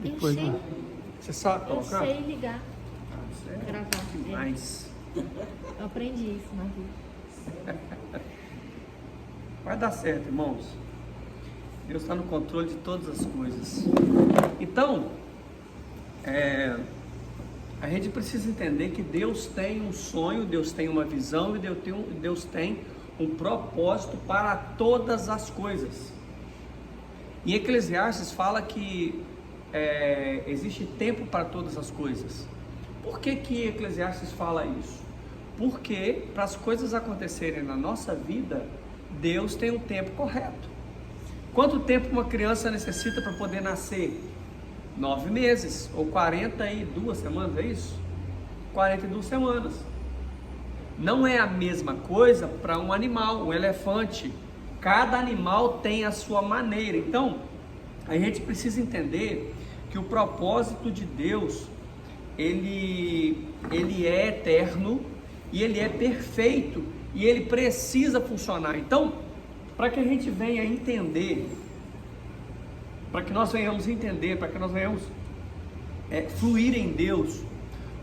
Depois, sei. Você sabe Eu tocar? sei ligar, gravar. Mas Eu aprendi isso na vida. vai dar certo, irmãos. Deus está no controle de todas as coisas. Então, a gente precisa entender que Deus tem um sonho, Deus tem uma visão e Deus tem um propósito para todas as coisas. Em Eclesiastes fala que existe tempo para todas as coisas. Por que Eclesiastes fala isso? Porque para as coisas acontecerem na nossa vida, Deus tem um tempo correto. Quanto tempo uma criança necessita para poder nascer? 9 meses, ou 42 semanas, é isso? 42 semanas. Não é a mesma coisa para um animal, um elefante. Cada animal tem a sua maneira. Então, a gente precisa entender que o propósito de Deus, ele é eterno e ele é perfeito e ele precisa funcionar. Então, para que a gente venha entender, para que nós venhamos entender, para que nós venhamos fluir em Deus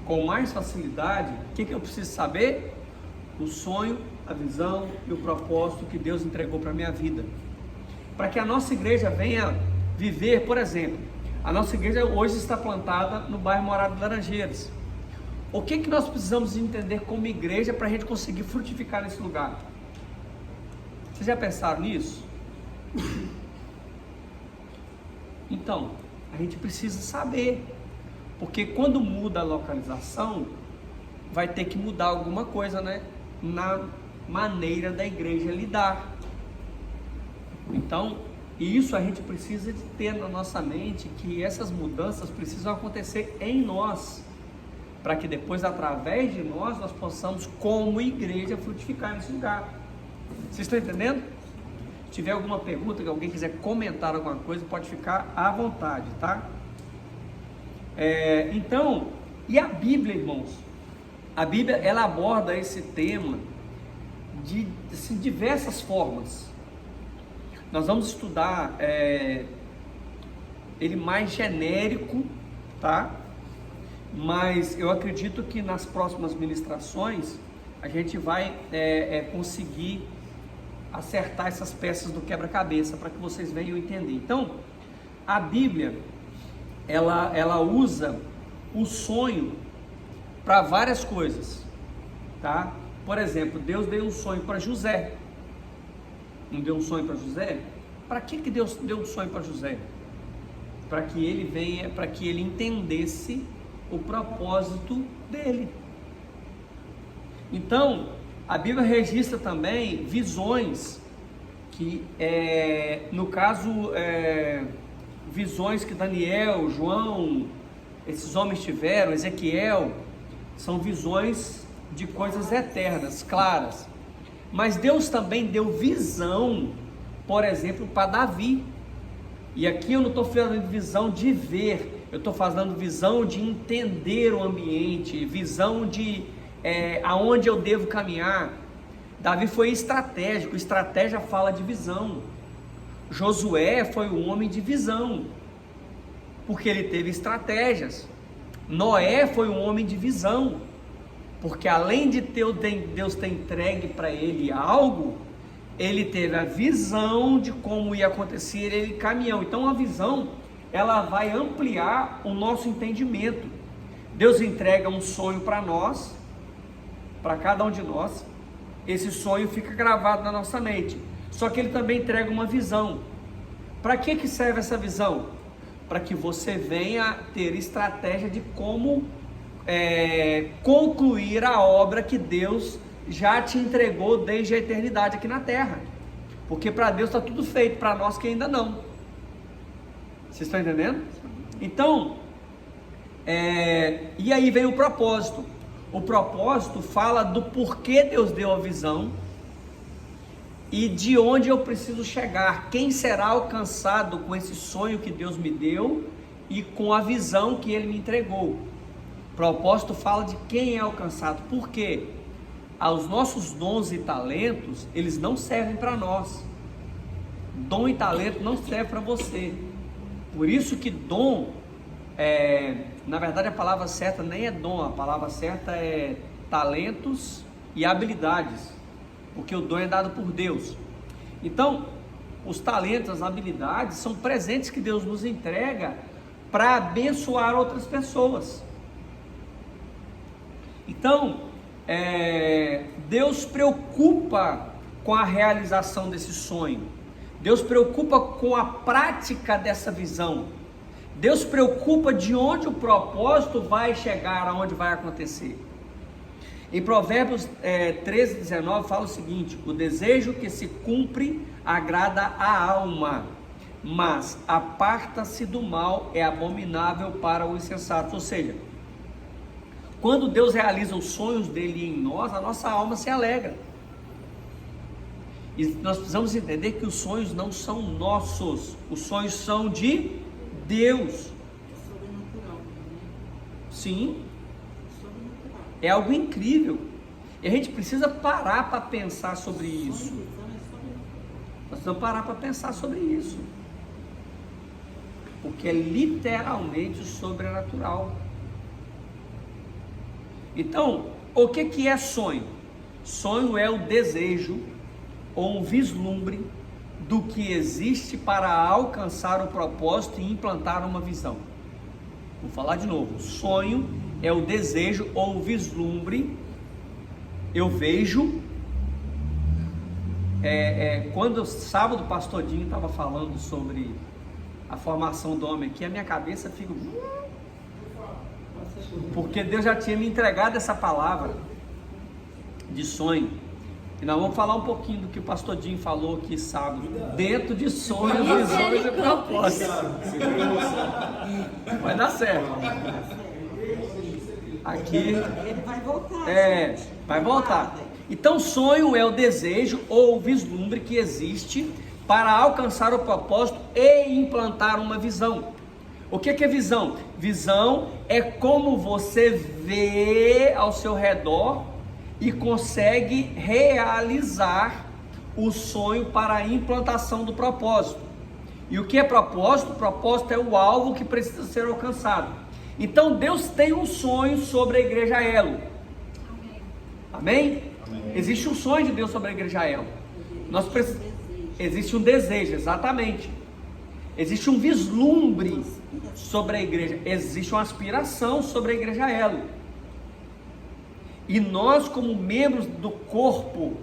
com mais facilidade, o que eu preciso saber? O sonho, a visão e o propósito que Deus entregou para a minha vida. Para que a nossa igreja venha viver, por exemplo, a nossa igreja hoje está plantada no bairro Morada de Laranjeiras. O que nós precisamos entender como igreja para a gente conseguir frutificar nesse lugar? Vocês já pensaram nisso? Então, a gente precisa saber, porque quando muda a localização, vai ter que mudar alguma coisa, né? Na maneira da igreja lidar. Então, isso a gente precisa de ter na nossa mente, que essas mudanças precisam acontecer em nós, para que depois, através de nós possamos, como igreja, frutificar nesse lugar. Vocês estão entendendo? Se tiver alguma pergunta, que alguém quiser comentar alguma coisa, pode ficar à vontade, tá? Então, e a Bíblia, irmãos? A Bíblia, ela aborda esse tema de diversas formas. Nós vamos estudar ele mais genérico, tá? Mas eu acredito que nas próximas ministrações a gente vai conseguir acertar essas peças do quebra-cabeça para que vocês venham entender. Então, a Bíblia, ela usa o sonho para várias coisas, tá? Por exemplo, Deus deu um sonho para José. Não deu um sonho para José? Para que Deus deu um sonho para José? Para que ele entendesse o propósito dele. Então, a Bíblia registra também visões, que no caso, visões que Daniel, João, esses homens tiveram, Ezequiel, são visões de coisas eternas, claras. Mas Deus também deu visão, por exemplo, para Davi. E aqui eu não estou falando de visão de ver, eu estou falando visão de entender o ambiente, visão de aonde eu devo caminhar. Davi foi estratégico, estratégia fala de visão. Josué foi um homem de visão, porque ele teve estratégias. Noé foi um homem de visão, porque além de Deus ter entregue para ele algo, ele teve a visão de como ia acontecer, ele caminhou. Então a visão, ela vai ampliar o nosso entendimento. Deus entrega um sonho para nós, para cada um de nós. Esse sonho fica gravado na nossa mente. Só que ele também entrega uma visão. Para que serve essa visão? Para que você venha ter estratégia de como concluir a obra que Deus já te entregou desde a eternidade aqui na terra. Porque para Deus está tudo feito, para nós que ainda não. Vocês estão entendendo? Então, e aí vem o propósito. O propósito fala do porquê Deus deu a visão e de onde eu preciso chegar, quem será alcançado com esse sonho que Deus me deu e com a visão que Ele me entregou. O propósito fala de quem é alcançado. Por quê? Os nossos dons e talentos, eles não servem para nós. Dom e talento não serve para você. Por isso que dom Na verdade a palavra certa nem é dom, a palavra certa é talentos e habilidades, porque o dom é dado por Deus. Então, os talentos, as habilidades são presentes que Deus nos entrega para abençoar outras pessoas. Então, Deus preocupa com a realização desse sonho, Deus preocupa com a prática dessa visão, Deus preocupa de onde o propósito vai chegar, aonde vai acontecer. Em Provérbios 13:19 fala o seguinte: o desejo que se cumpre agrada a alma, mas aparta-se do mal é abominável para o insensato. Ou seja, quando Deus realiza os sonhos dele em nós, a nossa alma se alegra. E nós precisamos entender que os sonhos não são nossos, os sonhos são de Deus. Sim, é algo incrível. E a gente precisa parar para pensar sobre isso. Nós precisamos parar para pensar sobre isso, porque é literalmente sobrenatural. Então, o que é sonho? Sonho é o desejo ou um vislumbre do que existe para alcançar o propósito e implantar uma visão. Vou falar de novo. Sonho é o desejo ou o vislumbre. Eu vejo. Quando sábado o pastor Dinho estava falando sobre a formação do homem aqui, a minha cabeça fica... porque Deus já tinha me entregado essa palavra de sonho. E nós vamos falar um pouquinho do que o pastor Dinho falou aqui sábado, dentro de sonhos, visões e propósitos. Vai dar certo. Aqui ele vai voltar. Vai voltar. Então, sonho é o desejo ou o vislumbre que existe para alcançar o propósito e implantar uma visão. O que é visão? Visão é como você vê ao seu redor e consegue realizar o sonho para a implantação do propósito. E o que é propósito? Propósito é o alvo que precisa ser alcançado. Então Deus tem um sonho sobre a igreja Elo. Amém? Amém? Existe um sonho de Deus sobre a igreja Elo. Existe um desejo, exatamente. Existe um vislumbre sobre a igreja. Existe uma aspiração sobre a igreja Elo. E nós, como membros do corpo,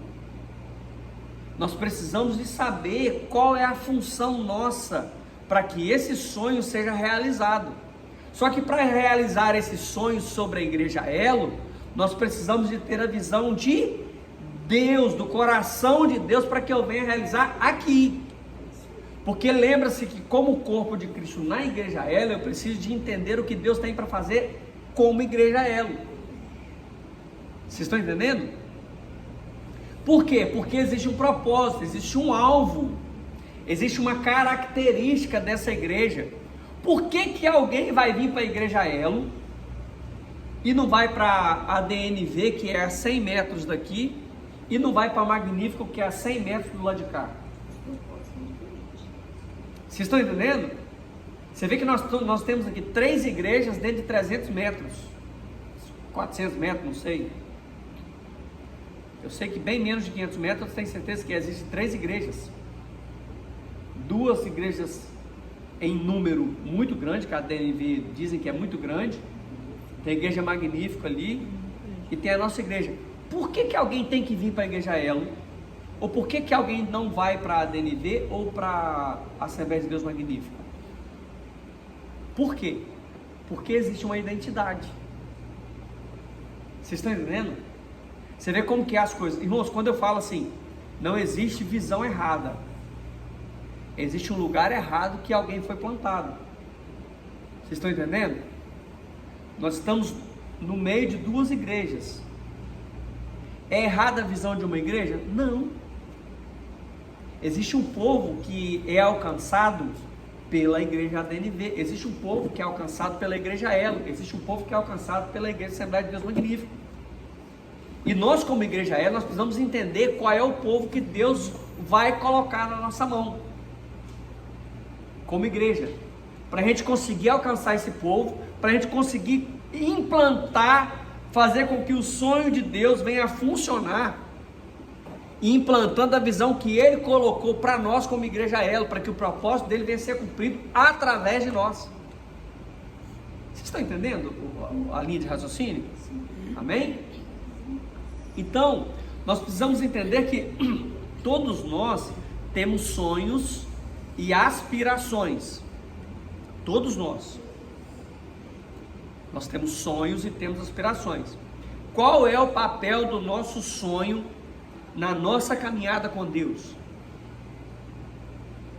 nós precisamos de saber qual é a função nossa para que esse sonho seja realizado. Só que para realizar esse sonho sobre a igreja Elo, nós precisamos de ter a visão de Deus, do coração de Deus, para que eu venha realizar aqui. Porque lembra-se que como corpo de Cristo na igreja Elo, eu preciso de entender o que Deus tem para fazer como igreja Elo. Vocês estão entendendo? Por quê? Porque existe um propósito, existe um alvo, existe uma característica dessa igreja. Por que alguém vai vir para a igreja Elo e não vai para a DNV, que é a 100 metros daqui, e não vai para a Magnífico, que é a 100 metros do lado de cá? Vocês estão entendendo? Você vê que nós temos aqui 3 igrejas dentro de 300 metros, 400 metros, não sei. Eu sei que bem menos de 500 metros, eu tenho certeza que existem 3 igrejas. 2 igrejas em número muito grande, que a DNV dizem que é muito grande. Tem a igreja Magnífica ali e tem a nossa igreja. Por que alguém tem que vir para a igreja Elo? Ou por que alguém não vai para a DNV ou para a Assembleia de Deus Magnífica? Por quê? Porque existe uma identidade. Vocês estão entendendo? Você vê como que é as coisas. Irmãos, quando eu falo assim, não existe visão errada. Existe um lugar errado que alguém foi plantado. Vocês estão entendendo? Nós estamos no meio de 2 igrejas. É errada a visão de uma igreja? Não. Existe um povo que é alcançado pela igreja ADNV. Existe um povo que é alcançado pela igreja Elo. Existe um povo que é alcançado pela igreja Assembleia de Deus Magnífico. E nós, como igreja Elo, nós precisamos entender qual é o povo que Deus vai colocar na nossa mão como igreja. para a gente conseguir alcançar esse povo, para a gente conseguir implantar, fazer com que o sonho de Deus venha a funcionar, e implantando a visão que Ele colocou para nós como igreja Elo, para que o propósito dele venha a ser cumprido através de nós. Vocês estão entendendo a linha de raciocínio? Amém? Então, nós precisamos entender que todos nós temos sonhos e aspirações. Todos nós. Nós temos sonhos e temos aspirações. Qual é o papel do nosso sonho na nossa caminhada com Deus?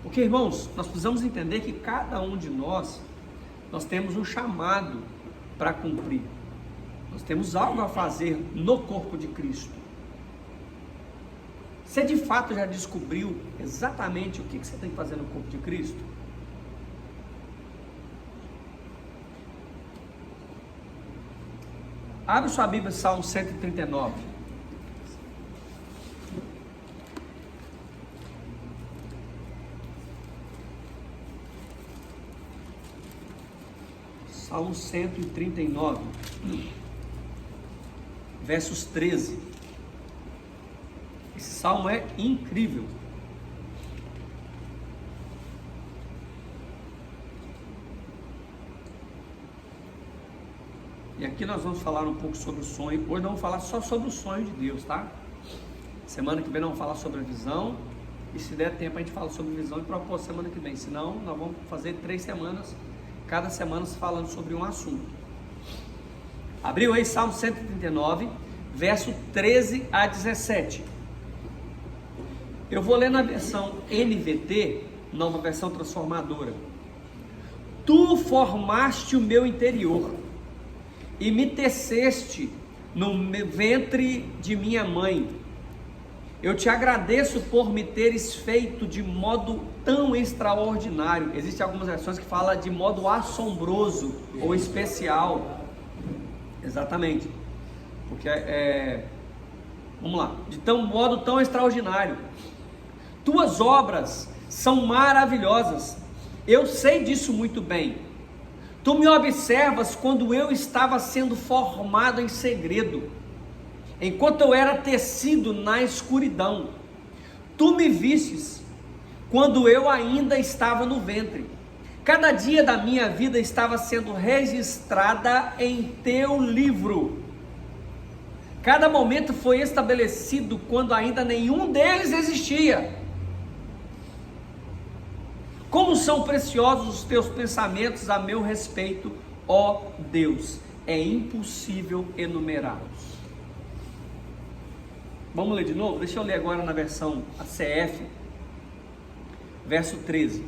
Porque, irmãos, nós precisamos entender que cada um de nós temos um chamado para cumprir. Nós temos algo a fazer no corpo de Cristo. Você de fato já descobriu exatamente o que você tem que fazer no corpo de Cristo? Abre sua Bíblia, Salmo 139. Salmo 139, versos 13. Esse salmo é incrível. E aqui nós vamos falar um pouco sobre o sonho. Hoje nós vamos falar só sobre o sonho de Deus, tá? Semana que vem nós vamos falar sobre a visão. E se der tempo a gente fala sobre visão e propósito semana que vem. Senão nós vamos fazer 3 semanas, cada semana falando sobre um assunto. Abriu aí Salmo 139, verso 13 a 17. Eu vou ler na versão NVT, nova versão transformadora. Tu formaste o meu interior e me teceste no ventre de minha mãe. Eu te agradeço por me teres feito de modo tão extraordinário. Existem algumas versões que falam de modo assombroso ou especial. Exatamente. Porque vamos lá. De modo tão extraordinário. Tuas obras são maravilhosas. Eu sei disso muito bem. Tu me observas quando eu estava sendo formado em segredo, enquanto eu era tecido na escuridão. Tu me vistes quando eu ainda estava no ventre. Cada dia da minha vida estava sendo registrada em teu livro. Cada momento foi estabelecido quando ainda nenhum deles existia. Como são preciosos os teus pensamentos a meu respeito, ó Deus, é impossível enumerá-los. Vamos ler de novo? Deixa eu ler agora na versão ACF, verso 13.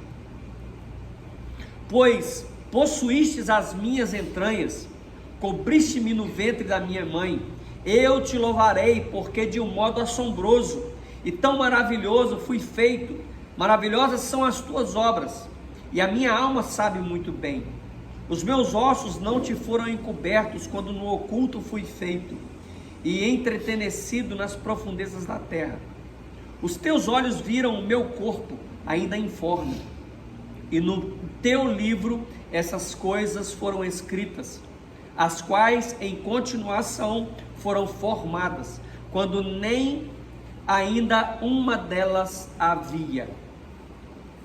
Pois possuístes as minhas entranhas, cobriste-me no ventre da minha mãe, eu te louvarei, porque de um modo assombroso e tão maravilhoso fui feito. Maravilhosas são as tuas obras, e a minha alma sabe muito bem. Os meus ossos não te foram encobertos quando no oculto fui feito, e entretenecido nas profundezas da terra. Os teus olhos viram o meu corpo ainda informe, e no teu livro essas coisas foram escritas, as quais em continuação foram formadas, quando nem ainda uma delas havia.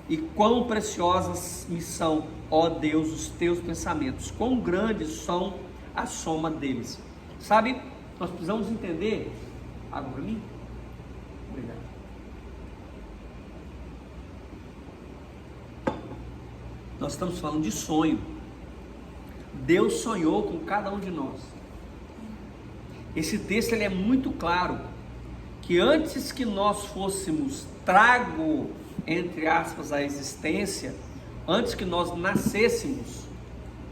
E quão preciosas me são, ó Deus, os teus pensamentos, quão grandes são a soma deles. Sabe, nós precisamos entender. Água para mim? Obrigado. Nós estamos falando de sonho. Deus sonhou com cada um de nós. Esse texto ele é muito claro, que antes que nós fôssemos trago, entre aspas, a existência, antes que nós nascêssemos,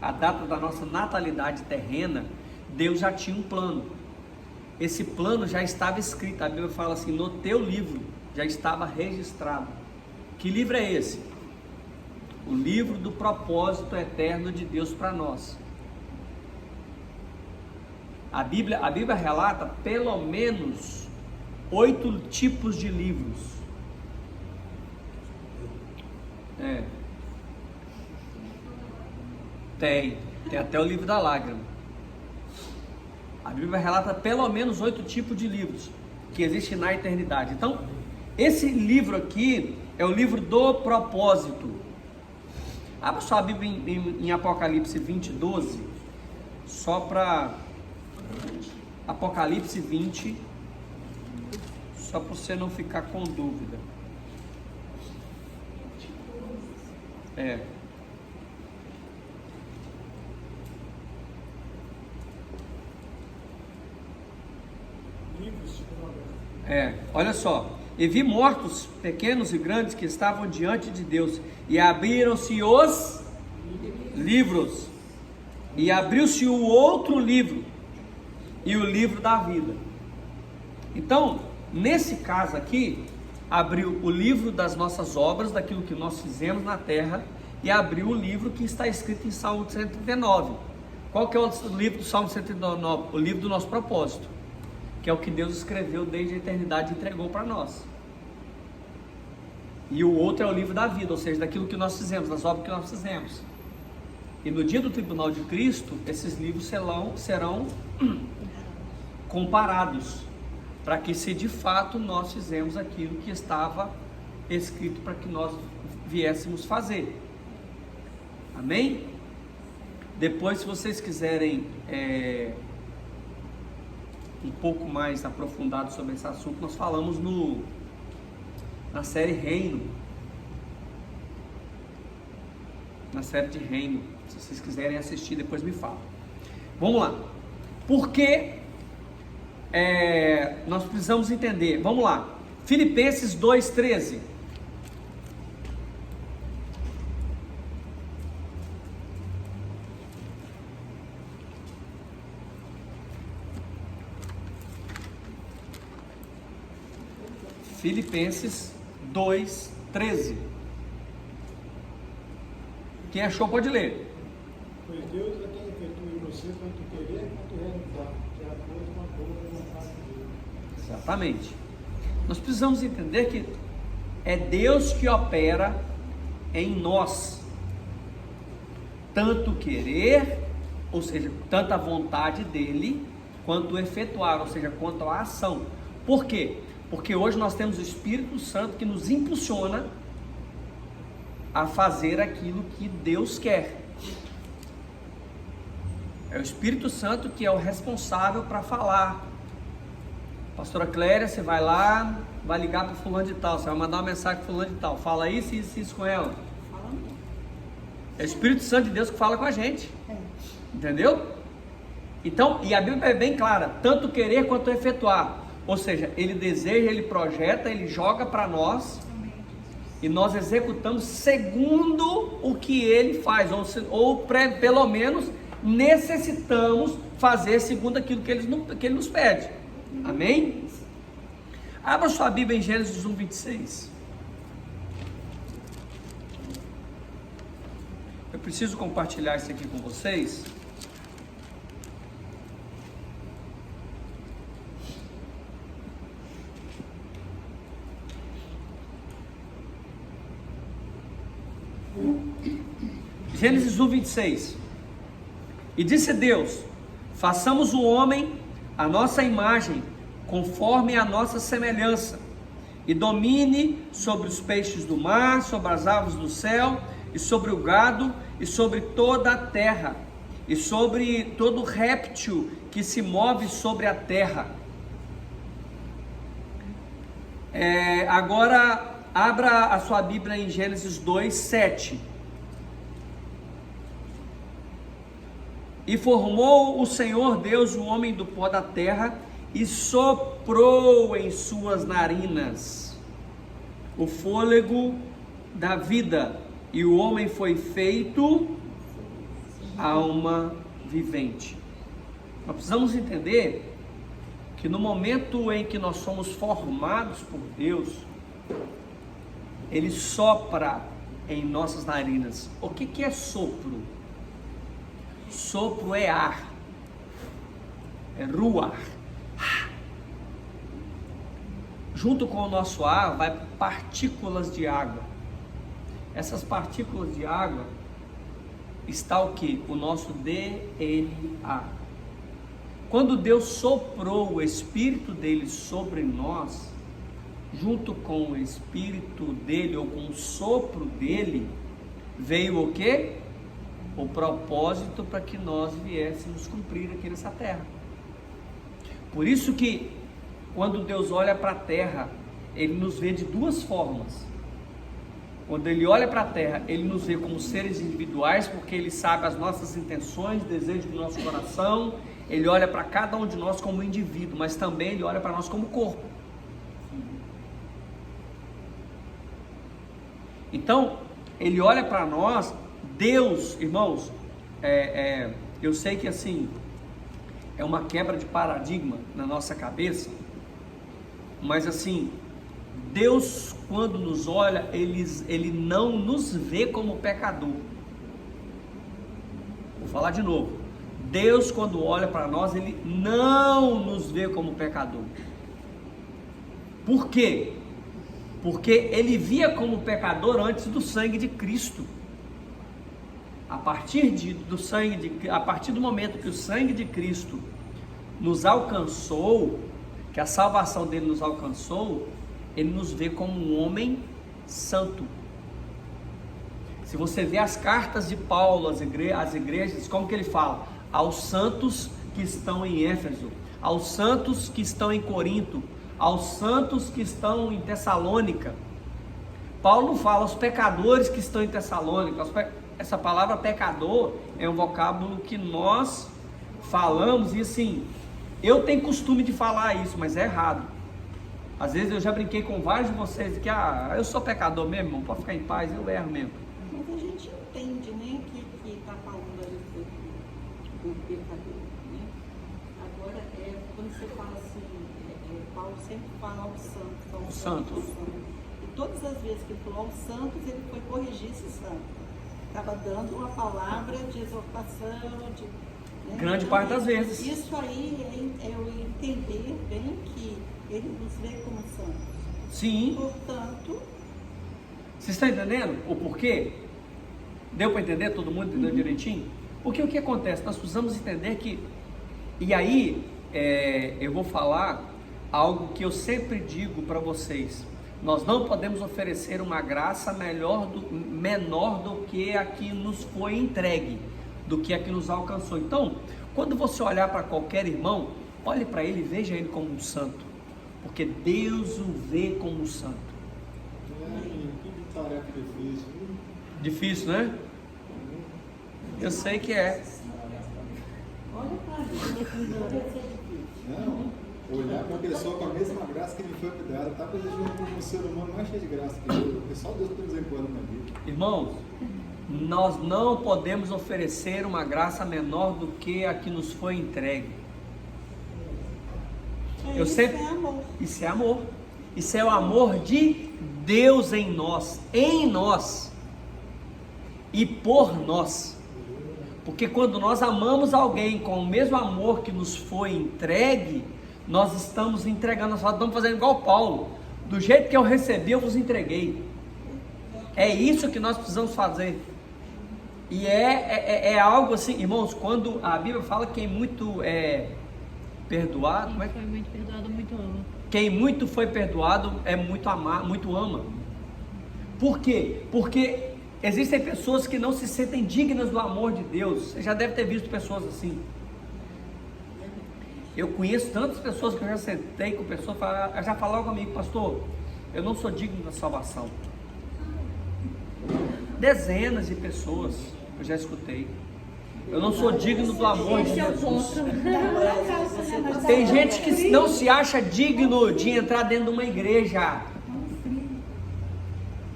a data da nossa natalidade terrena, Deus já tinha um plano. Esse plano já estava escrito, a Bíblia fala assim, no teu livro já estava registrado. Que livro é esse? O livro do propósito eterno de Deus para nós. A Bíblia relata pelo menos 8 tipos de livros. Tem até o livro da lágrima. A Bíblia relata pelo menos 8 tipos de livros que existem na eternidade. Então, esse livro aqui é o livro do propósito. Abra sua Bíblia em Apocalipse 20, 12, só para Apocalipse 20, só para você não ficar com dúvida. Olha só. E vi mortos, pequenos e grandes, que estavam diante de Deus, e abriram-se os livros, e abriu-se o outro livro, e o livro da vida. Então, nesse caso aqui, abriu o livro das nossas obras, daquilo que nós fizemos na terra, e abriu o livro que está escrito em Salmo 139. Qual que é o livro do Salmo 139? O livro do nosso propósito, que é o que Deus escreveu desde a eternidade e entregou para nós. E o outro é o livro da vida, ou seja, daquilo que nós fizemos, das obras que nós fizemos. E no dia do tribunal de Cristo, esses livros serão comparados, para que se de fato nós fizemos aquilo que estava escrito para que nós viéssemos fazer. Amém? Depois, se vocês quiserem um pouco mais aprofundado sobre esse assunto, nós falamos na série Reino, na série de Reino. Se vocês quiserem assistir, depois me falam. Vamos lá. Por que nós precisamos entender? Vamos lá. Filipenses 2:13. Filipenses 2:13. Quem achou pode ler. Pois Deus é quem efetua em você tanto querer quanto realizar, de acordo com a boa vontade dele. Exatamente. Nós precisamos entender que é Deus que opera em nós, tanto querer, ou seja, tanto a vontade dele, quanto efetuar, ou seja, quanto a ação. Por quê? Porque hoje nós temos o Espírito Santo que nos impulsiona a fazer aquilo que Deus quer. É o Espírito Santo que é o responsável para falar. Pastora Cléria, você vai lá, vai ligar para fulano de tal, você vai mandar uma mensagem para fulano de tal, fala isso e isso com ela. É o Espírito Santo de Deus que fala com a gente. Entendeu? Então, e a Bíblia é bem clara, tanto querer quanto efetuar. Ou seja, ele deseja, ele projeta, ele joga para nós, e nós executamos segundo o que ele faz, ou pelo menos necessitamos fazer segundo aquilo que ele nos pede. Amém? Abra sua Bíblia em Gênesis 1:26. Eu preciso compartilhar isso aqui com vocês. Gênesis 1:26. E disse Deus: façamos o homem à nossa imagem, conforme a nossa semelhança, e domine sobre os peixes do mar, sobre as aves do céu, e sobre o gado, e sobre toda a terra, e sobre todo réptil que se move sobre a terra. Agora, abra a sua Bíblia em Gênesis 2:7. E formou o Senhor Deus o homem do pó da terra, e soprou em suas narinas o fôlego da vida, e o homem foi feito alma vivente. Nós precisamos entender que no momento em que nós somos formados por Deus, Ele sopra em nossas narinas. O que é sopro? Sopro é ar, é ruar. Junto com o nosso ar vai partículas de água. Essas partículas de água, está o que? O nosso DNA. Quando Deus soprou o Espírito dele sobre nós, junto com o Espírito dele, ou com o sopro dele, veio o quê? O propósito para que nós viéssemos cumprir aqui nessa terra. Por isso que, quando Deus olha para a terra, Ele nos vê de duas formas. Quando Ele olha para a terra, Ele nos vê como seres individuais, porque Ele sabe as nossas intenções, desejos do nosso coração. Ele olha para cada um de nós como indivíduo, mas também Ele olha para nós como corpo. Então, Ele olha para nós, Deus, irmãos, eu sei que assim, é uma quebra de paradigma na nossa cabeça, mas assim, Deus, quando nos olha, Ele não nos vê como pecador. Vou falar de novo. Deus, quando olha para nós, Ele não nos vê como pecador. Por quê? Porque Ele via como pecador antes do sangue de Cristo. A partir do momento que o sangue de Cristo nos alcançou, que a salvação dele nos alcançou, Ele nos vê como um homem santo. Se você vê as cartas de Paulo às igrejas, como que ele fala? Aos santos que estão em Éfeso, aos santos que estão em Corinto, aos santos que estão em Tessalônica. Paulo não fala aos pecadores que estão em Tessalônica. Essa palavra pecador é um vocábulo que nós falamos, e assim, eu tenho costume de falar isso, mas é errado. Às vezes eu já brinquei com vários de vocês que eu sou pecador mesmo, irmão, pode ficar em paz, eu erro mesmo. Mas a gente entende, né, que está falando ali do pecador, né? Agora, quando você fala assim, Paulo sempre fala aos santos, aos santos. E todas as vezes que ele falou aos santos, ele foi corrigir esse santo. Estava dando uma palavra de exortação, né? Grande parte das vezes. Isso aí é eu entender bem que ele nos vê como santos. Sim. Portanto... Vocês estão entendendo o porquê? Deu para entender? Todo mundo entendeu direitinho? Porque o que acontece? Nós precisamos entender que... E aí, eu vou falar algo que eu sempre digo para vocês. Nós não podemos oferecer uma graça menor do que a que nos foi entregue, do que a que nos alcançou. Então, quando você olhar para qualquer irmão, olhe para ele e veja ele como um santo, porque Deus o vê como um santo. Que tarefa difícil. Difícil, né? Eu sei que é. Olha para mim, Não, olhar para a pessoa com a mesma graça que me foi cuidada, está exigindo como um ser humano mais cheio de graça que eu, porque só Deus pode dizer na minha vida. Irmãos, nós não podemos oferecer uma graça menor do que a que nos foi entregue. Isso é amor. Isso é amor. Isso é o amor de Deus em nós e por nós. Porque quando nós amamos alguém com o mesmo amor que nos foi entregue, nós estamos entregando, nós estamos fazendo igual Paulo. Do jeito que eu recebi, eu vos entreguei. É isso que nós precisamos fazer. E é algo assim, irmãos, quando a Bíblia fala que quem muito perdoado, Quem foi muito perdoado, muito ama. Quem muito foi perdoado é muito ama. Por quê? Porque existem pessoas que não se sentem dignas do amor de Deus. Você já deve ter visto pessoas assim. Eu conheço tantas pessoas que eu já sentei com pessoas, já falaram comigo, pastor, eu não sou digno da salvação. Dezenas de pessoas eu já escutei. Eu não sou digno do amor de Jesus. Tem gente que não se acha digno de entrar dentro de uma igreja.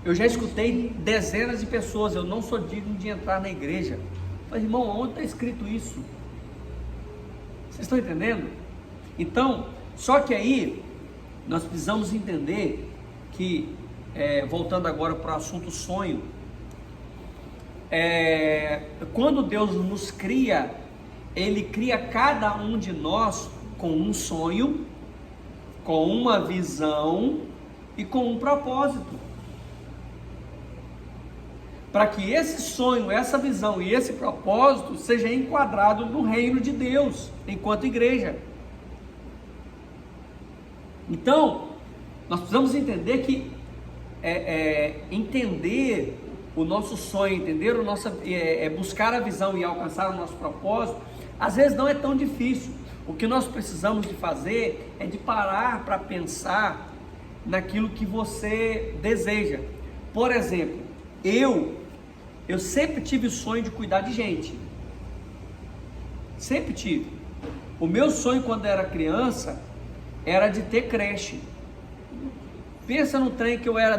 Eu já escutei dezenas de pessoas, eu não sou digno de entrar na igreja. Mas irmão, onde está escrito isso? Vocês estão entendendo? Então, só que aí nós precisamos entender que, voltando agora para o assunto sonho, quando Deus nos cria, Ele cria cada um de nós com um sonho, com uma visão e com um propósito. para que esse sonho, essa visão e esse propósito seja enquadrado no reino de Deus, enquanto igreja. Então, nós precisamos entender que entender o nosso sonho, entender o nosso, buscar a visão e alcançar o nosso propósito, às vezes não é tão difícil. O que nós precisamos de fazer é de parar para pensar naquilo que você deseja. Por exemplo, eu sempre tive o sonho de cuidar de gente. Sempre tive. O meu sonho quando era criança era de ter creche. Pensa no trem que eu era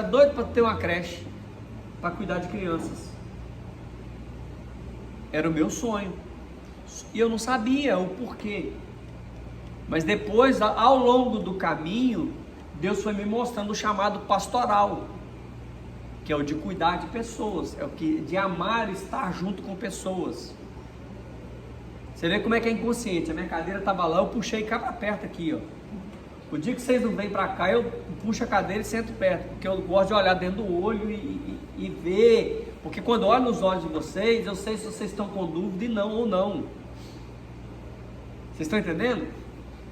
doido para ter uma creche, para cuidar de crianças. Era o meu sonho. E eu não sabia o porquê. Mas depois, ao longo do caminho, Deus foi me mostrando o chamado pastoral, que é o de cuidar de pessoas, é o que de amar e estar junto com pessoas. Você vê como é que é inconsciente. A minha cadeira estava lá, eu puxei cá para perto aqui, ó. O dia que vocês não vêm para cá, eu puxo a cadeira e sento perto, porque eu gosto de olhar dentro do olho e ver, porque quando eu olho nos olhos de vocês, eu sei se vocês estão com dúvida e não ou não. Vocês estão entendendo?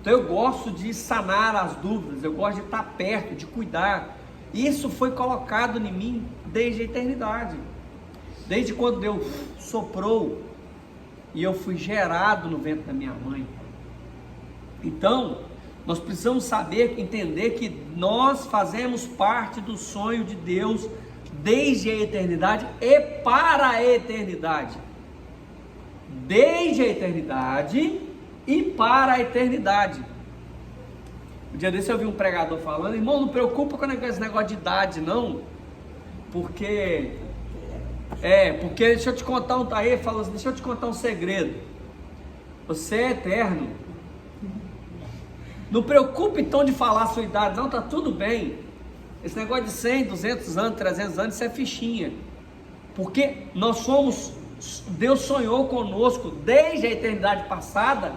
Então eu gosto de sanar as dúvidas, eu gosto de estar perto, de cuidar. Isso foi colocado em mim desde a eternidade, desde quando Deus soprou e eu fui gerado no ventre da minha mãe. Então, nós precisamos saber, entender que nós fazemos parte do sonho de Deus desde a eternidade e para a eternidade. Desde a eternidade e para a eternidade. Um dia desse eu vi um pregador falando: irmão, não preocupa com esse negócio de idade não, porque deixa eu te contar deixa eu te contar um segredo, você é eterno, não preocupe então de falar a sua idade não, tá tudo bem, esse negócio de 100, 200 anos, 300 anos, isso é fichinha, porque Deus sonhou conosco desde a eternidade passada,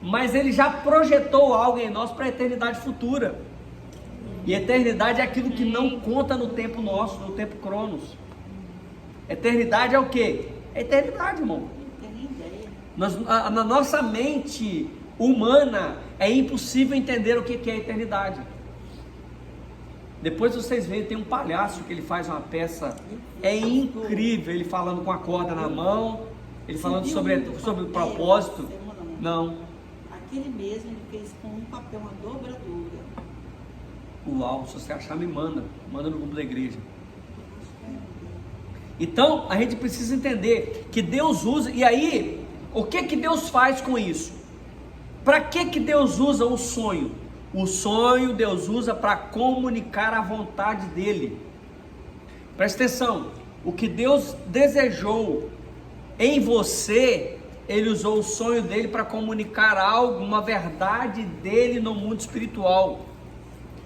mas Ele já projetou algo em nós para a eternidade futura. E eternidade é aquilo que não conta no tempo nosso, no tempo cronos. Eternidade é o quê? É eternidade, irmão. Na nossa mente humana é impossível entender o que é eternidade. Depois vocês veem, tem um palhaço que ele faz uma peça, é incrível, ele falando com a corda na mão, ele falando sobre o propósito. Não. Aquele mesmo ele fez com um papel, uma dobradura. Uau, se você achar, me manda no grupo da igreja. Então, a gente precisa entender que Deus usa, e aí, o que Deus faz com isso? Para que Deus usa o sonho? O sonho Deus usa para comunicar a vontade dEle. Presta atenção, o que Deus desejou em você, Ele usou o sonho dEle para comunicar algo, uma verdade dEle no mundo espiritual,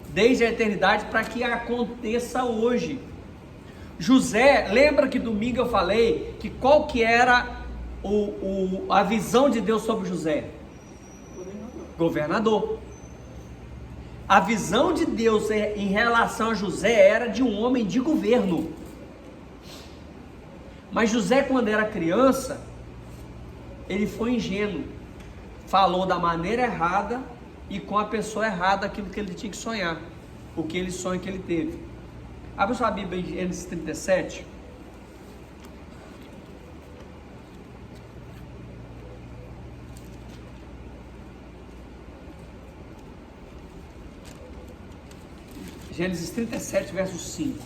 desde a eternidade, para que aconteça hoje. José, lembra que domingo eu falei que qual que era a visão de Deus sobre José? Governador. A visão de Deus em relação a José era de um homem de governo. Mas José, quando era criança, ele foi ingênuo, falou da maneira errada e com a pessoa errada aquilo que ele tinha que sonhar, aquele sonho que ele teve. Abre sua Bíblia em Gênesis 37. Gênesis 37, verso 5.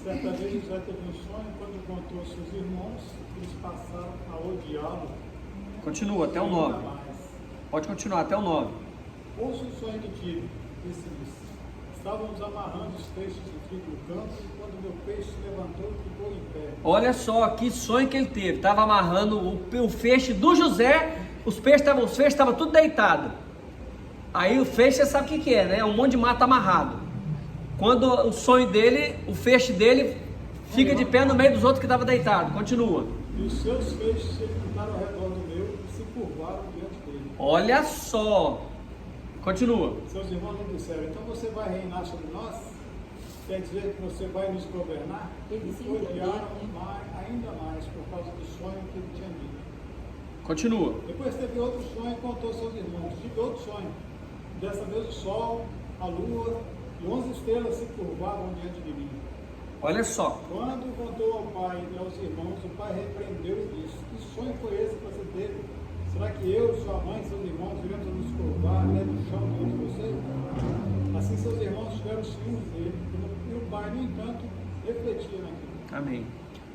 Certa vez José teve um sonho, quando contou aos seus irmãos, eles passaram a odiá-lo. Continua até o 9. Pode continuar até o 9. Ouça o sonho que tive, disse-lhes: estávamos amarrando os feixes de trigo no campo, e quando meu peixe se levantou, ficou em pé. Olha só que sonho que ele teve. Estava amarrando o feixe do José, os feixes estavam tudo deitado. Aí o feixe, você sabe o que é, né? É um monte de mato amarrado. Quando o sonho dele, o feixe dele fica de pé no meio dos outros que estavam deitados. Continua. E os seus feixes se juntaram ao redor do meu e se curvaram diante dele. Olha só. Continua. Seus irmãos lhe disseram, então você vai reinar sobre nós? Quer dizer que você vai nos governar? Eles E odiaram entenderam, ainda mais por causa do sonho que ele tinha dito. Continua. Depois teve outro sonho e contou aos seus irmãos. Tive outro sonho. Dessa vez o sol, a lua e 11 estrelas se curvavam diante de mim. Olha só. Quando contou ao pai e aos irmãos, o pai repreendeu e disse, que sonho foi esse que você teve? Será que eu, sua mãe e seus irmãos iremos nos curvar até no chão diante de você? Assim seus irmãos tiveram ciúmes dele, e o pai, no entanto, refletia naquilo. Amém.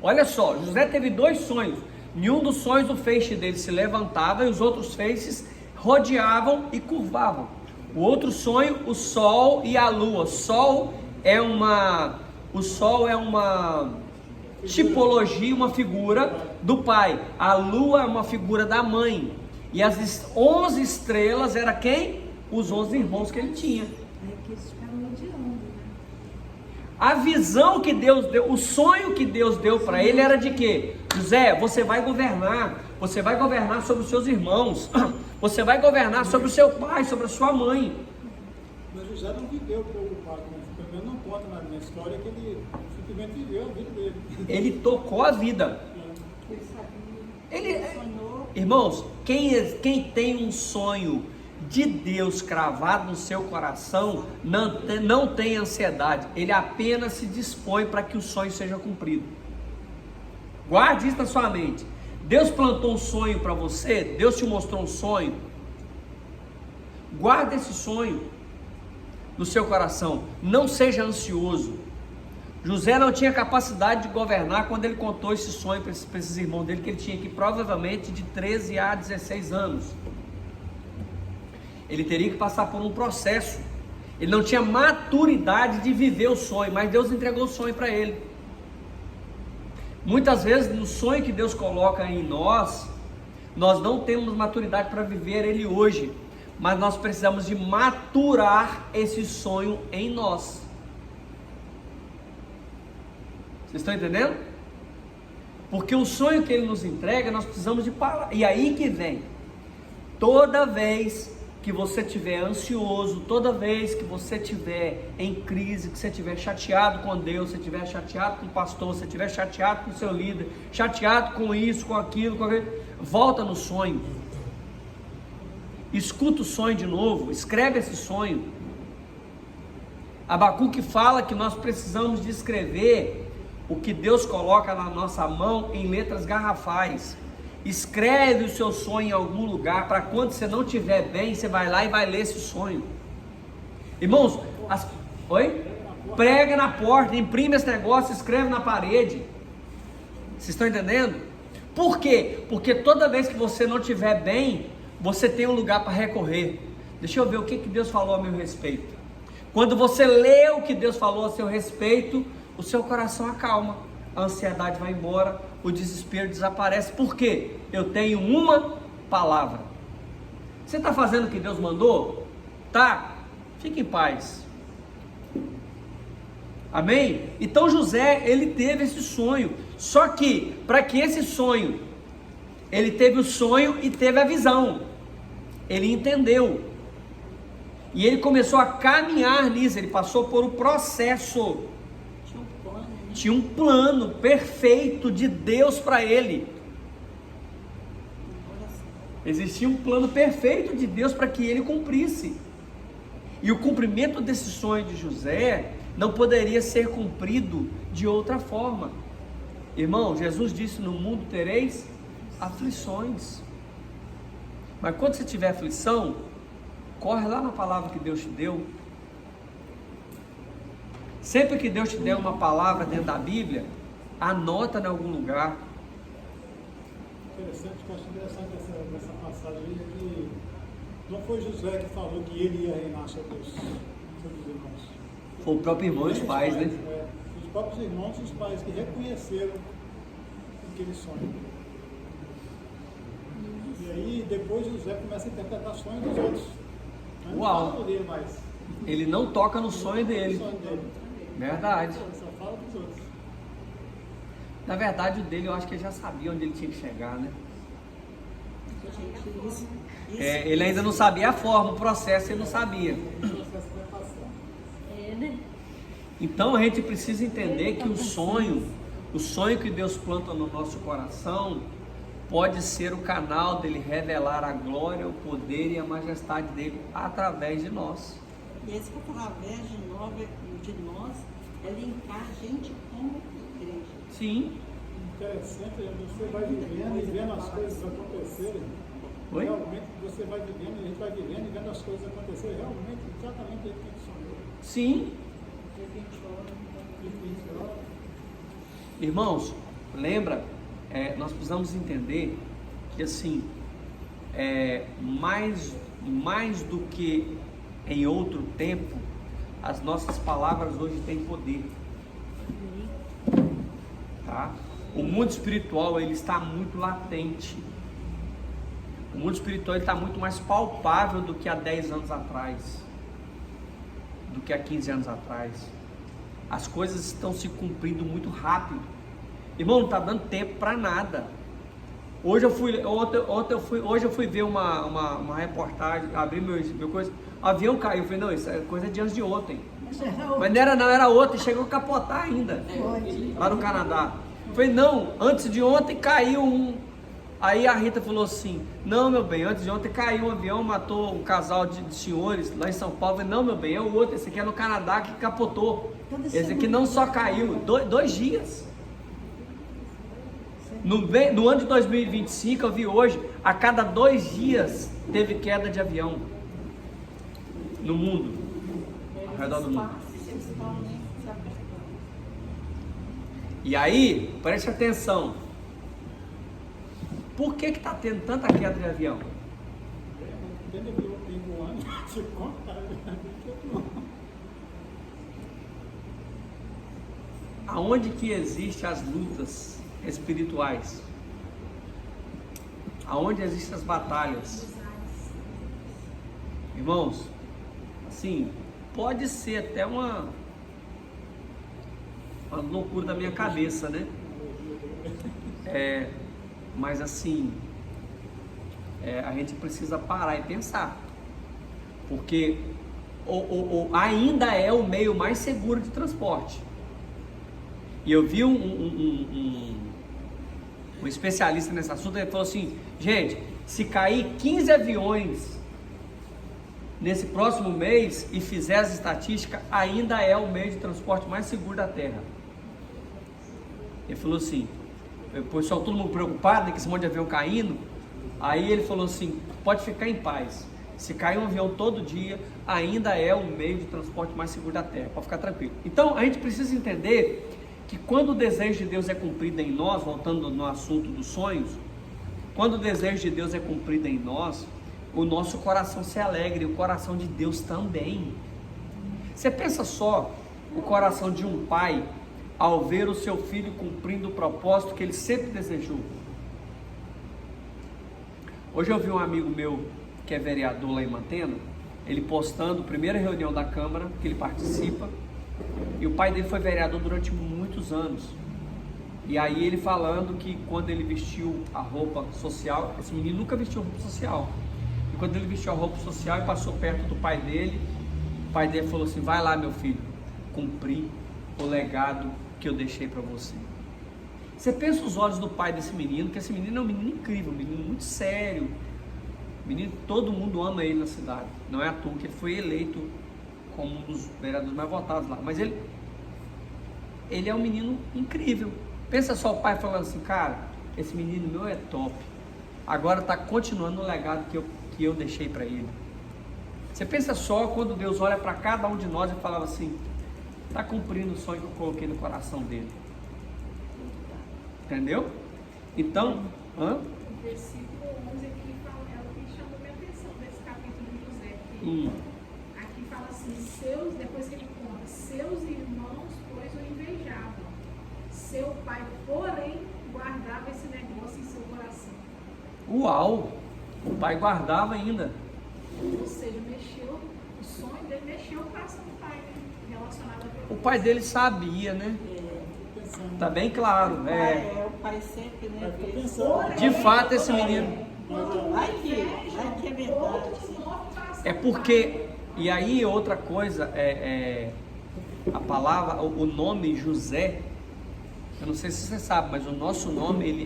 Olha só, José teve 2 sonhos. Em um dos sonhos o feixe dele se levantava e os outros feixes rodeavam e curvavam. O outro sonho, o sol e a lua. O sol é uma tipologia, uma figura do pai. A lua é uma figura da mãe. E as 11 estrelas era quem? Os 11 irmãos que ele tinha. É que eles ficaram odiando, né? A visão que Deus deu, o sonho que Deus deu para ele era de quê? José, você vai governar sobre os seus irmãos, você vai governar sobre o seu pai, sobre a sua mãe. Mas José não viveu preocupado com isso. Pelo menos não conta na história que ele simplesmente viveu a vida dele. Ele tocou a vida. Ele sabia. Ele, Sonhou. irmãos, quem tem um sonho de Deus cravado no seu coração, não tem ansiedade, ele apenas se dispõe para que o sonho seja cumprido. Guarde isso na sua mente. Deus plantou um sonho para você, Deus te mostrou um sonho, guarde esse sonho no seu coração, não seja ansioso. José não tinha capacidade de governar quando ele contou esse sonho para esses irmãos dele, que ele tinha aqui provavelmente de 13 a 16 anos. Ele teria que passar por um processo. Ele não tinha maturidade de viver o sonho, mas Deus entregou o sonho para ele. Muitas vezes no sonho que Deus coloca em nós não temos maturidade para viver ele hoje, mas nós precisamos de maturar esse sonho em nós. Vocês estão entendendo? Porque o sonho que ele nos entrega, nós precisamos de palavra. E aí que vem, toda vez que você estiver ansioso, toda vez que você estiver em crise, que você estiver chateado com Deus, se estiver chateado com o pastor, se estiver chateado com o seu líder, chateado com isso, com aquilo, volta no sonho, escuta o sonho de novo, escreve esse sonho. Abacuque fala que nós precisamos de escrever o que Deus coloca na nossa mão em letras garrafais. Escreve o seu sonho em algum lugar, para quando você não estiver bem, você vai lá e vai ler esse sonho. Irmãos, prega na porta, imprime esse negócio, escreve na parede. Vocês estão entendendo? Por quê? Porque toda vez que você não estiver bem, você tem um lugar para recorrer. Deixa eu ver o que Deus falou a meu respeito. Quando você lê o que Deus falou a seu respeito, o seu coração acalma, a ansiedade vai embora, o desespero desaparece. Por quê? Eu tenho uma palavra. Você está fazendo o que Deus mandou? Tá? Fique em paz. Amém? Então José, ele teve esse sonho. Só que, para que esse sonho, ele teve o sonho e teve a visão. Ele entendeu. E ele começou a caminhar nisso, ele passou por um processo. Tinha um plano perfeito de Deus para ele. Existia um plano perfeito de Deus para que ele cumprisse. E o cumprimento desse sonho de José não poderia ser cumprido de outra forma. Irmão, Jesus disse: no mundo tereis aflições. Mas quando você tiver aflição, corre lá na palavra que Deus te deu. Sempre que Deus te der uma palavra dentro da Bíblia, anota em algum lugar. Interessante, que eu acho interessante essa passagem aí, é que não foi José que falou que ele ia reinar sobre os irmãos. Foi o próprio irmão e os pais, né? Os próprios irmãos e os pais que reconheceram aquele sonho. E aí depois José começa a interpretar sonhos dos outros. Mas Uau! não fala dele mais. Ele não toca no sonho dele. O sonho dele. Verdade. Só fala dos outros. Na verdade, o dele eu acho que ele já sabia onde ele tinha que chegar, né? Gente, isso Ele ainda não sabia a forma, o processo ele não sabia. O processo vai passar. Né? Então a gente precisa entender que o sonho que Deus planta no nosso coração, pode ser o canal dele revelar a glória, o poder e a majestade dele através de nós. E esse através de nós é linkar a gente como igreja. Sim. Interessante, você vai vivendo e vendo as coisas acontecerem. Oi? Realmente você vai vivendo, a gente vai vivendo e vendo as coisas acontecerem realmente, exatamente o que a gente sonhou. Sim. Irmãos, lembra, nós precisamos entender que assim, mais do que em outro tempo, as nossas palavras hoje têm poder. Tá? O mundo espiritual ele está muito latente. O mundo espiritual está muito mais palpável do que há 10 anos atrás, do que há 15 anos atrás. As coisas estão se cumprindo muito rápido. Irmão, não está dando tempo para nada. Hoje eu fui ver uma reportagem, abri meu coisa, o avião caiu. Eu falei, não, isso é coisa de antes de ontem. Mas não era outra, chegou a capotar ainda, lá no Canadá. Eu falei, não, antes de ontem caiu um. Aí a Rita falou assim, não meu bem, antes de ontem caiu um avião, matou um casal de senhores lá em São Paulo. Eu falei, não meu bem, é o outro, esse aqui é no Canadá que capotou. Esse aqui não só caiu, 2 dias. No ano de 2025, eu vi hoje, a cada 2 dias teve queda de avião no mundo, ao redor do mundo. E aí, preste atenção, por que está tendo tanta queda de avião? Tem um ano, se conta, cara, Aonde que existem as lutas espirituais? Aonde existem as batalhas? Irmãos, assim, pode ser até uma loucura da minha cabeça, né? Mas assim, a gente precisa parar e pensar, porque ainda é o meio mais seguro de transporte. E eu vi um especialista nesse assunto, ele falou assim, gente, se cair 15 aviões nesse próximo mês e fizer as estatísticas, ainda é o meio de transporte mais seguro da Terra. Ele falou assim, o pessoal todo mundo preocupado, né, com esse monte de avião caindo. Aí ele falou assim, pode ficar em paz, se cair um avião todo dia, ainda é o meio de transporte mais seguro da Terra, pode ficar tranquilo. Então a gente precisa entender que quando o desejo de Deus é cumprido em nós, voltando no assunto dos sonhos, quando o desejo de Deus é cumprido em nós, o nosso coração se alegra e o coração de Deus também. Você pensa só o coração de um pai ao ver o seu filho cumprindo o propósito que ele sempre desejou. Hoje eu vi um amigo meu que é vereador lá em Mantena, ele postando a primeira reunião da Câmara que ele participa, e o pai dele foi vereador durante muitos anos. E aí ele falando que quando ele vestiu a roupa social, esse menino nunca vestiu roupa social, e quando ele vestiu a roupa social e passou perto do pai dele, o pai dele falou assim, vai lá meu filho, cumprir o legado que eu deixei para você. Você pensa os olhos do pai desse menino, que esse menino é um menino incrível, um menino muito sério, um menino que todo mundo ama ele na cidade, não é à toa que ele foi eleito como um dos vereadores mais votados lá, mas ele é um menino incrível. Pensa só o pai falando assim, cara, esse menino meu é top, agora está continuando o legado que eu deixei para ele. Você pensa só quando Deus olha para cada um de nós e falava assim, está cumprindo o sonho que eu coloquei no coração dele. Entendeu? Então, O versículo 11 aqui fala, é o que chamou minha atenção nesse capítulo de José, que aqui fala assim, depois que ele conta, seus irmãos, pois, o invejavam. Seu pai, porém, guardava esse negócio em seu coração. Uau! O pai guardava ainda. Ou seja, o sonho dele mexeu o coração do pai, né? Relacionado a Deus. O pai dele sabia, né? Tá bem claro. O pai sempre, né? pensando. De fato, esse menino. Vai que é verdade. Outros 9 passaram. É porque, e aí outra coisa, a palavra, o nome José, eu não sei se você sabe, mas o nosso nome, ele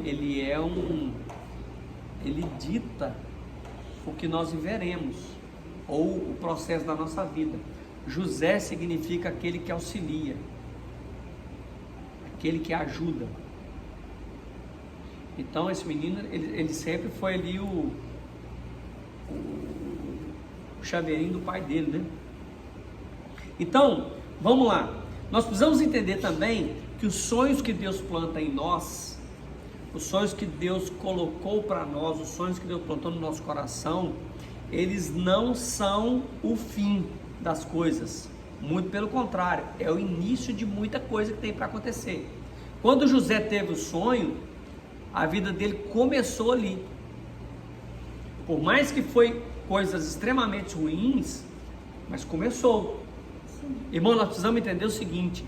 dita o que nós viveremos, ou o processo da nossa vida. José significa aquele que auxilia, aquele que ajuda. Então esse menino, ele sempre foi ali o chaveirinho do pai dele, né? Então, vamos lá. Nós precisamos entender também que os sonhos que Deus planta em nós, os sonhos que Deus colocou para nós, os sonhos que Deus plantou no nosso coração, eles não são o fim das coisas. Muito pelo contrário, é o início de muita coisa que tem para acontecer. Quando José teve o sonho, a vida dele começou ali. Por mais que foi coisas extremamente ruins, mas começou. Irmão, nós precisamos entender o seguinte: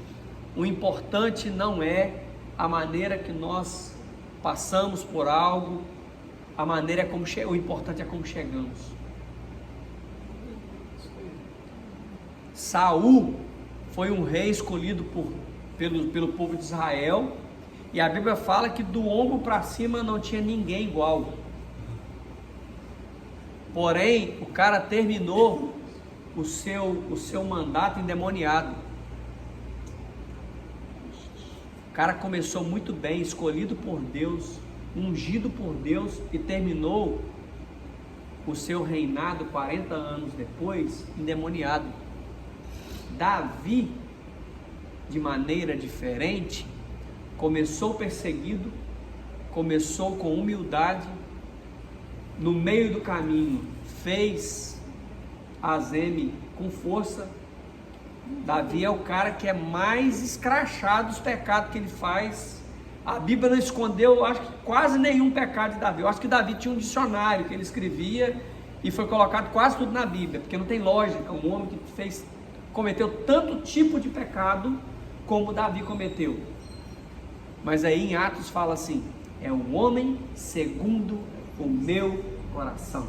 o importante não é a maneira que nós passamos por algo, a maneira como o importante é como chegamos. Saul foi um rei escolhido pelo povo de Israel, e a Bíblia fala que do ombro para cima não tinha ninguém igual. Porém, o cara terminou o seu mandato endemoniado. O cara começou muito bem, escolhido por Deus, ungido por Deus, e terminou o seu reinado 40 anos depois endemoniado. Davi, de maneira diferente, começou perseguido, começou com humildade, no meio do caminho fez azeme com força. Davi é o cara que é mais escrachado dos pecados que ele faz. A Bíblia não escondeu, eu acho que quase nenhum pecado de Davi. Eu acho que Davi tinha um dicionário que ele escrevia e foi colocado quase tudo na Bíblia, porque não tem lógica um homem que cometeu tanto tipo de pecado como Davi cometeu. Mas aí em Atos fala assim: é um homem segundo o meu coração.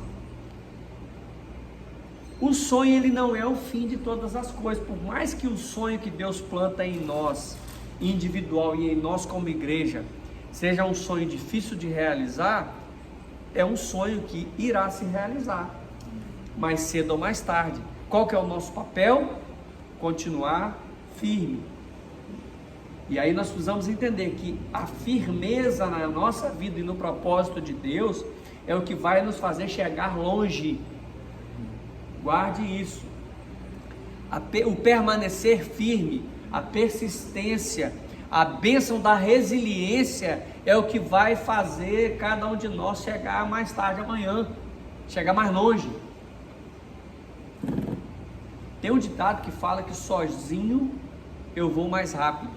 O sonho, ele não é o fim de todas as coisas. Por mais que o sonho que Deus planta em nós, individual, e em nós como igreja, seja um sonho difícil de realizar, é um sonho que irá se realizar, mais cedo ou mais tarde. Qual que é o nosso papel? Continuar firme. E aí nós precisamos entender que a firmeza na nossa vida e no propósito de Deus é o que vai nos fazer chegar longe. Guarde isso. O permanecer firme, a persistência, a bênção da resiliência é o que vai fazer cada um de nós chegar mais tarde amanhã, chegar mais longe. Tem um ditado que fala que sozinho eu vou mais rápido,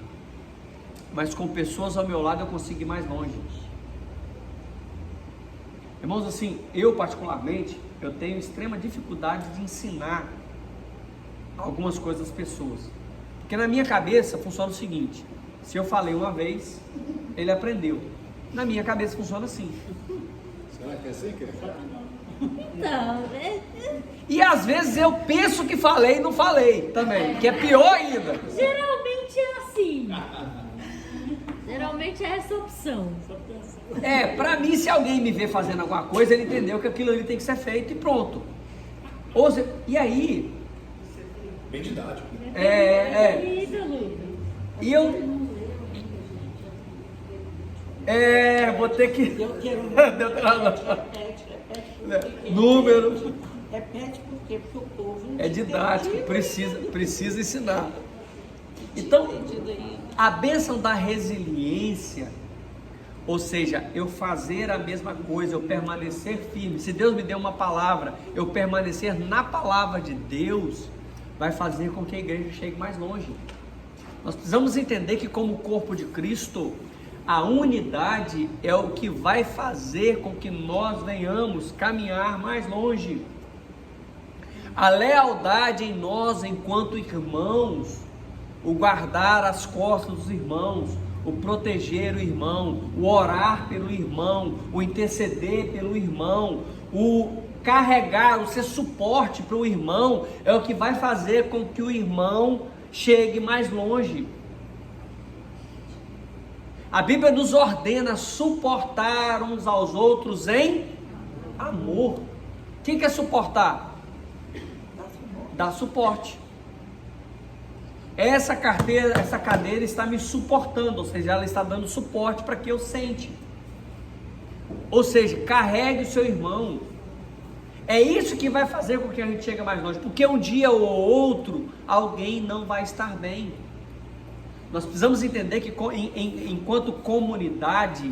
mas com pessoas ao meu lado eu consigo ir mais longe. Irmãos, assim, eu particularmente, eu tenho extrema dificuldade de ensinar algumas coisas às pessoas, porque na minha cabeça funciona o seguinte: se eu falei uma vez, ele aprendeu. Na minha cabeça funciona assim. Será que é assim, querido? Não, né? E às vezes eu penso que falei e não falei também, que é pior ainda. Geralmente é assim. Geralmente é essa opção. Pra mim, se alguém me ver fazendo alguma coisa, ele entendeu que aquilo ali tem que ser feito e pronto. Ou seja, e aí? Bem didático. E eu... vou ter que... Repete. Número. Repete por quê? Porque o povo não É didático, entende. precisa ensinar. Então, a bênção da resiliência, ou seja, eu fazer a mesma coisa, eu permanecer firme. Se Deus me deu uma palavra, eu permanecer na palavra de Deus, vai fazer com que a igreja chegue mais longe. Nós precisamos entender que, como corpo de Cristo, a unidade é o que vai fazer com que nós venhamos caminhar mais longe. A lealdade em nós enquanto irmãos, o guardar as costas dos irmãos, o proteger o irmão, o orar pelo irmão, o interceder pelo irmão, o carregar, o ser suporte para o irmão, é o que vai fazer com que o irmão chegue mais longe. A Bíblia nos ordena suportar uns aos outros em amor. O que é suportar? Dar suporte. Essa cadeira está me suportando, ou seja, ela está dando suporte para que eu sente. Ou seja, carregue o seu irmão. É isso que vai fazer com que a gente chegue mais longe, porque um dia ou outro alguém não vai estar bem. Nós precisamos entender que enquanto comunidade,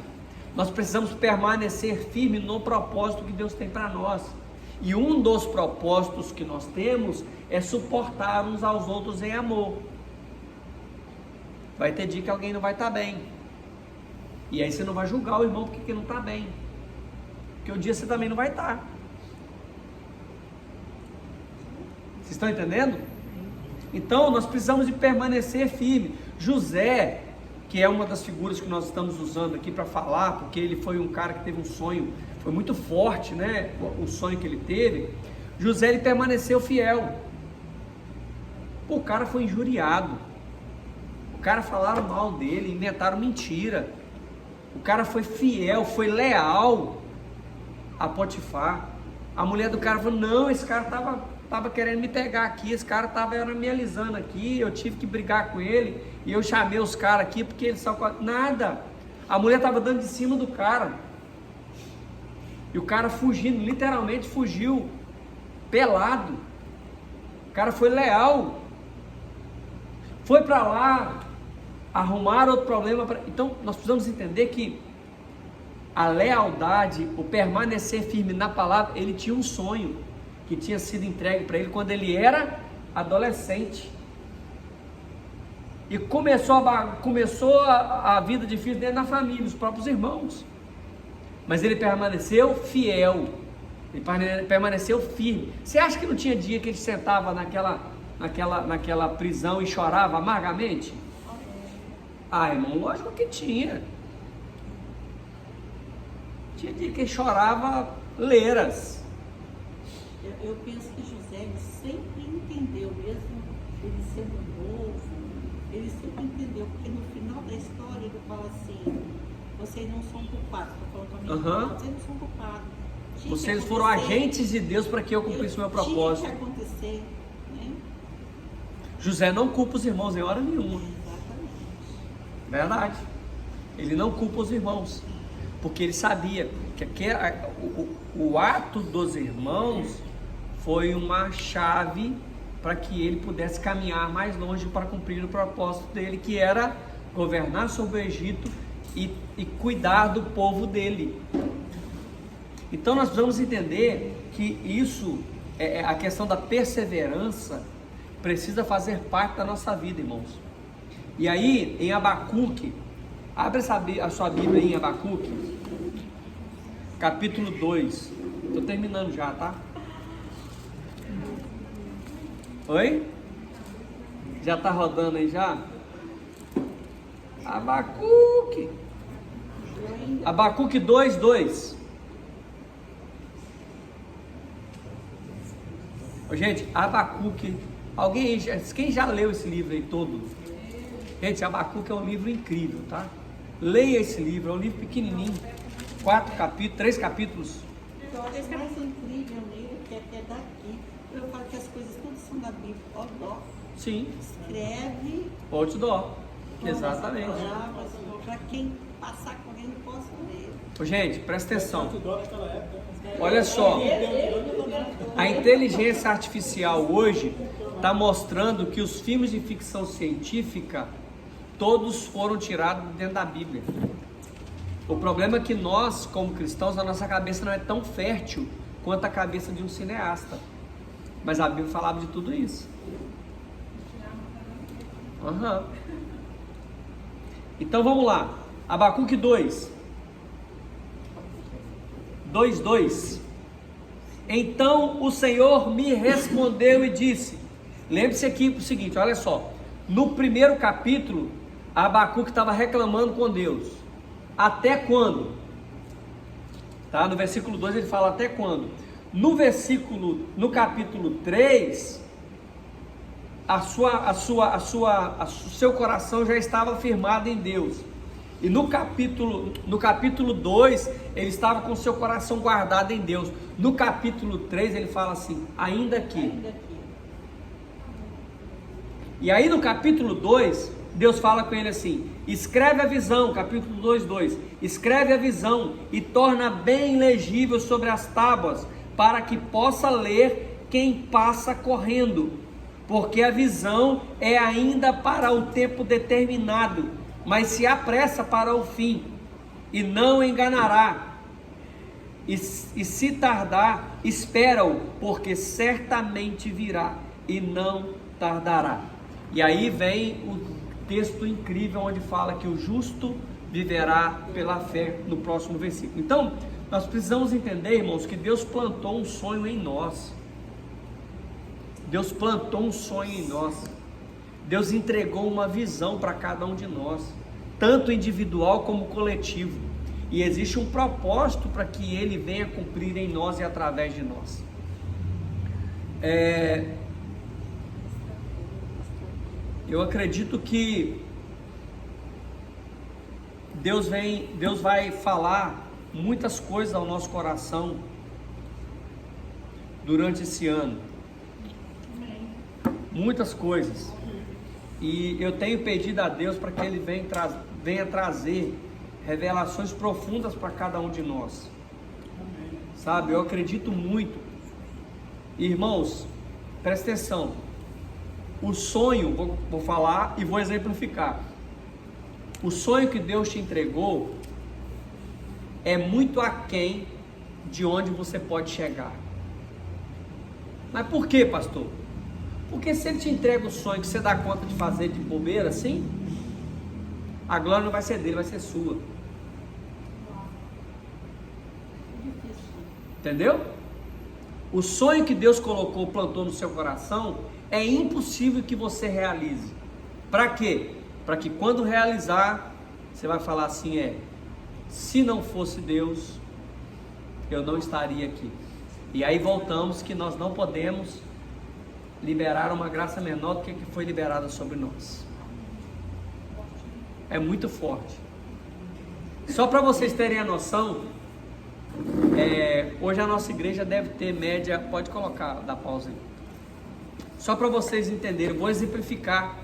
nós precisamos permanecer firme no propósito que Deus tem para nós. E um dos propósitos que nós temos é suportar uns aos outros em amor. Vai ter dia que alguém não vai estar bem. E aí você não vai julgar o irmão porque não está bem. Porque um dia você também não vai estar. Vocês estão entendendo? Então nós precisamos de permanecer firme. José, que é uma das figuras que nós estamos usando aqui para falar, porque ele foi um cara que teve um sonho, foi muito forte, né? O sonho que ele teve. José, ele permaneceu fiel. Pô, o cara foi injuriado. O cara falaram mal dele, inventaram mentira. O cara foi fiel, foi leal a Potifar. A mulher do cara falou: não, esse cara estava querendo me pegar aqui, esse cara estava me alisando aqui, eu tive que brigar com ele, e eu chamei os caras aqui porque eles são... Nada, a mulher estava dando de cima do cara, e o cara fugindo, literalmente fugiu, pelado. O cara foi leal, foi para lá, arrumar outro problema. Então nós precisamos entender que a lealdade, o permanecer firme na palavra, ele tinha um sonho que tinha sido entregue para ele quando ele era adolescente. E começou a vida difícil dentro da família, os próprios irmãos. Mas ele permaneceu fiel, ele permaneceu firme. Você acha que não tinha dia que ele sentava naquela prisão e chorava amargamente? Ah, irmão, lógico que tinha. Tinha dia que ele chorava leiras. Eu penso que José sempre entendeu, mesmo ele sendo novo, ele sempre entendeu, porque no final da história ele fala assim: vocês não são culpados, estou falando com a minha irmã, vocês não são culpados. Vocês foram agentes de Deus para que eu cumprisse o meu propósito. Tinha que acontecer, né? José não culpa os irmãos em hora nenhuma. Exatamente. Verdade. Ele não culpa os irmãos, porque ele sabia que o ato dos irmãos foi uma chave para que ele pudesse caminhar mais longe para cumprir o propósito dele, que era governar sobre o Egito e cuidar do povo dele. Então nós precisamos entender que isso, a questão da perseverança, precisa fazer parte da nossa vida, irmãos. E aí, em Abacuque, abre a sua Bíblia em Abacuque, capítulo 2. Estou terminando já, tá? Oi? Já está rodando aí já? Abacuque. Abacuque 2:2. Gente, Abacuque. Quem já leu esse livro aí todo? Gente, Abacuque é um livro incrível, tá? Leia esse livro, é um livro pequenininho. 3 capítulos. Eu acho mais incrível nele que até daqui. Eu falo que as coisas todas são da Bíblia. Ó, dó. Sim. Escreve. Pode dó. Exatamente. Para quem passar correndo possa ler. Gente, presta atenção. Olha só. A inteligência artificial hoje está mostrando que os filmes de ficção científica todos foram tirados dentro da Bíblia. O problema é que nós, como cristãos, a nossa cabeça não é tão fértil quanto a cabeça de um cineasta. Mas a Bíblia falava de tudo isso. Uhum. Então vamos lá. Abacuque 2:2. Então o Senhor me respondeu e disse. Lembre-se aqui o seguinte, olha só. No primeiro capítulo, Abacuque estava reclamando com Deus. Até quando? Tá? No versículo 2 ele fala até quando? No capítulo 3, o seu coração já estava firmado em Deus. E no capítulo 2, ele estava com o seu coração guardado em Deus. No capítulo 3, ele fala assim, ainda que. E aí no capítulo 2, Deus fala com ele assim, escreve a visão, capítulo 2:2, escreve a visão e torna bem legível sobre as tábuas, para que possa ler quem passa correndo, porque a visão é ainda para o tempo determinado, mas se apressa para o fim, e não enganará, e se tardar, espera-o, porque certamente virá, e não tardará. E aí vem o texto incrível, onde fala que o justo viverá pela fé, no próximo versículo. Então, nós precisamos entender, irmãos, que Deus plantou um sonho em nós. Deus plantou um sonho em nós. Deus entregou uma visão para cada um de nós, tanto individual como coletivo. E existe um propósito para que Ele venha cumprir em nós e através de nós. Eu acredito que Deus vai falar muitas coisas ao nosso coração durante esse ano. Muitas coisas. E eu tenho pedido a Deus para que Ele venha trazer revelações profundas para cada um de nós. Sabe, eu acredito muito. Irmãos, presta atenção. O sonho, vou falar e vou exemplificar. O sonho que Deus te entregou é muito aquém de onde você pode chegar. Mas por quê, pastor? Porque se Ele te entrega o sonho que você dá conta de fazer de bobeira assim, a glória não vai ser dele, vai ser sua. Entendeu? O sonho que Deus plantou no seu coração, é impossível que você realize. Para quê? Para que quando realizar, você vai falar assim, se não fosse Deus, eu não estaria aqui. E aí voltamos que nós não podemos liberar uma graça menor do que a que foi liberada sobre nós. É muito forte. Só para vocês terem a noção, hoje a nossa igreja deve ter média, pode colocar, dá pausa aí. Só para vocês entenderem, vou exemplificar